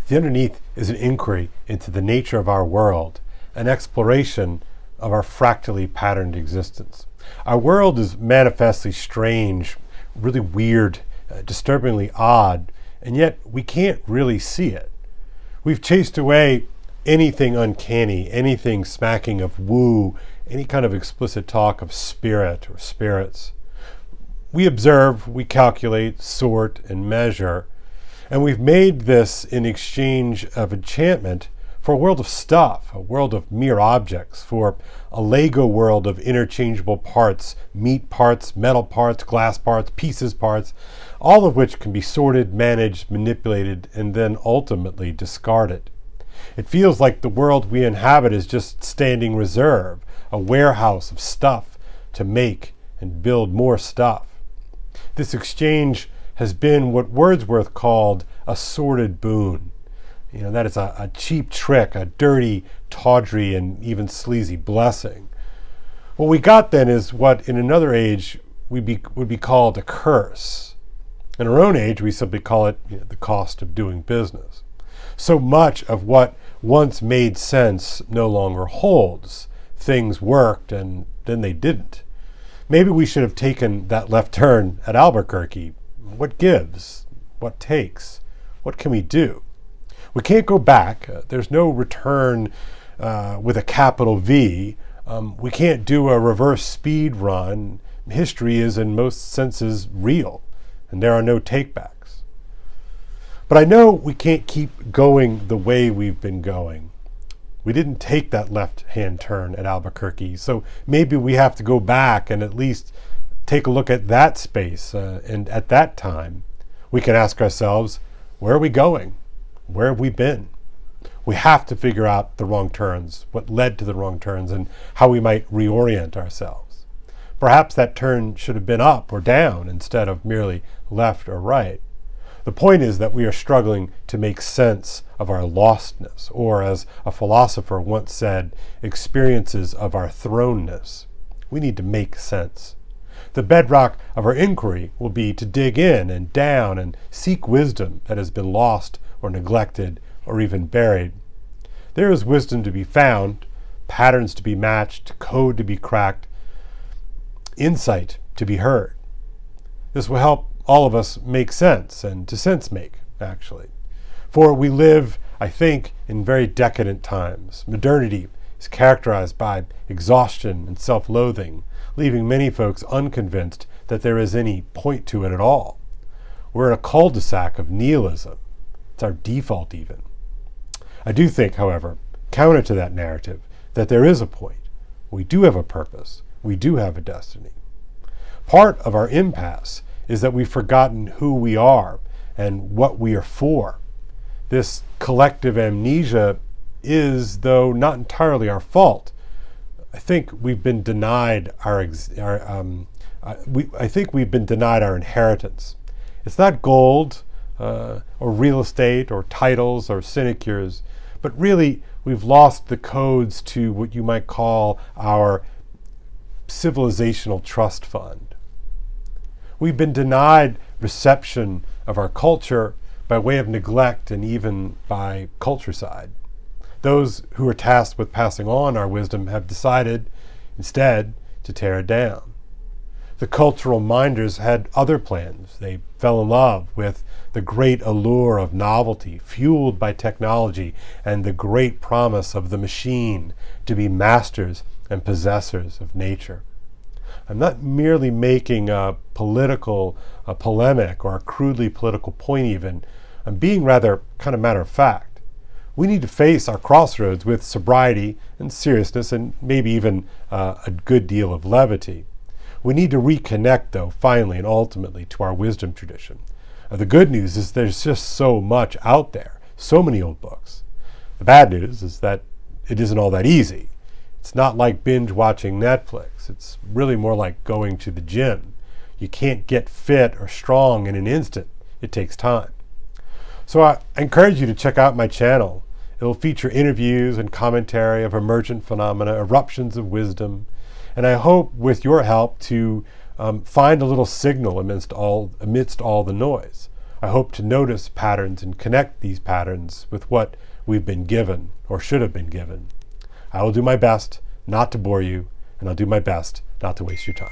The underneath is an inquiry into the nature of our world, an exploration of our fractally patterned existence. Our world is manifestly strange, really weird, disturbingly odd, and yet we can't really see it. We've chased away anything uncanny, anything smacking of woo, any kind of explicit talk of spirit or spirits. We observe, we calculate, sort, and measure, and we've made this in exchange of enchantment for a world of stuff, a world of mere objects, for a Lego world of interchangeable parts, meat parts, metal parts, glass parts, pieces parts, all of which can be sorted, managed, manipulated, and then ultimately discarded. It feels like the world we inhabit is just standing reserve, a warehouse of stuff to make and build more stuff. This exchange has been what Wordsworth called a sordid boon. That is a cheap trick, a dirty, tawdry, and even sleazy blessing. What we got then is what in another age would be called a curse. In our own age, we simply call it the cost of doing business. So much of what once made sense no longer holds. Things worked and then they didn't. Maybe we should have taken that left turn at Albuquerque. What gives? What takes? What can we do? We can't go back. There's no return with a capital V. We can't do a reverse speed run. History is in most senses real, and there are no takebacks. But I know we can't keep going the way we've been going. We didn't take that left-hand turn at Albuquerque, so maybe we have to go back and at least take a look at that space. And at that time, we can ask ourselves, where are we going? Where have we been? We have to figure out the wrong turns, what led to the wrong turns, and how we might reorient ourselves. Perhaps that turn should have been up or down instead of merely left or right. The point is that we are struggling to make sense of our lostness, or as a philosopher once said, experiences of our thrownness. We need to make sense. The bedrock of our inquiry will be to dig in and down and seek wisdom that has been lost or neglected or even buried. There is wisdom to be found, patterns to be matched, code to be cracked, insight to be heard. This will help all of us make sense, and to sense make, actually. For we live, I think, in very decadent times. Modernity is characterized by exhaustion and self-loathing, leaving many folks unconvinced that there is any point to it at all. We're in a cul-de-sac of nihilism. It's our default even. I do think, however, counter to that narrative, that there is a point. We do have a purpose. We do have a destiny. Part of our impasse is that we've forgotten who we are and what we are for. This collective amnesia is, though not entirely our fault. I think we've been denied our inheritance. It's not gold or real estate or titles or sinecures, but really we've lost the codes to what you might call our civilizational trust fund. We've been denied reception of our culture by way of neglect and even by culturecide. Those who are tasked with passing on our wisdom have decided, instead, to tear it down. The cultural minders had other plans. They fell in love with the great allure of novelty, fueled by technology and the great promise of the machine to be masters and possessors of nature. I'm not merely making a polemic or a crudely political point even. I'm being rather kind of matter of fact. We need to face our crossroads with sobriety and seriousness and maybe even a good deal of levity. We need to reconnect, though, finally and ultimately to our wisdom tradition. The good news is there's just so much out there, so many old books. The bad news is that it isn't all that easy. It's not like binge watching Netflix. It's really more like going to the gym. You can't get fit or strong in an instant. It takes time. So I encourage you to check out my channel. It'll feature interviews and commentary of emergent phenomena, eruptions of wisdom, and I hope with your help to find a little signal amidst all the noise. I hope to notice patterns and connect these patterns with what we've been given or should have been given. I will do my best not to bore you, and I'll do my best not to waste your time.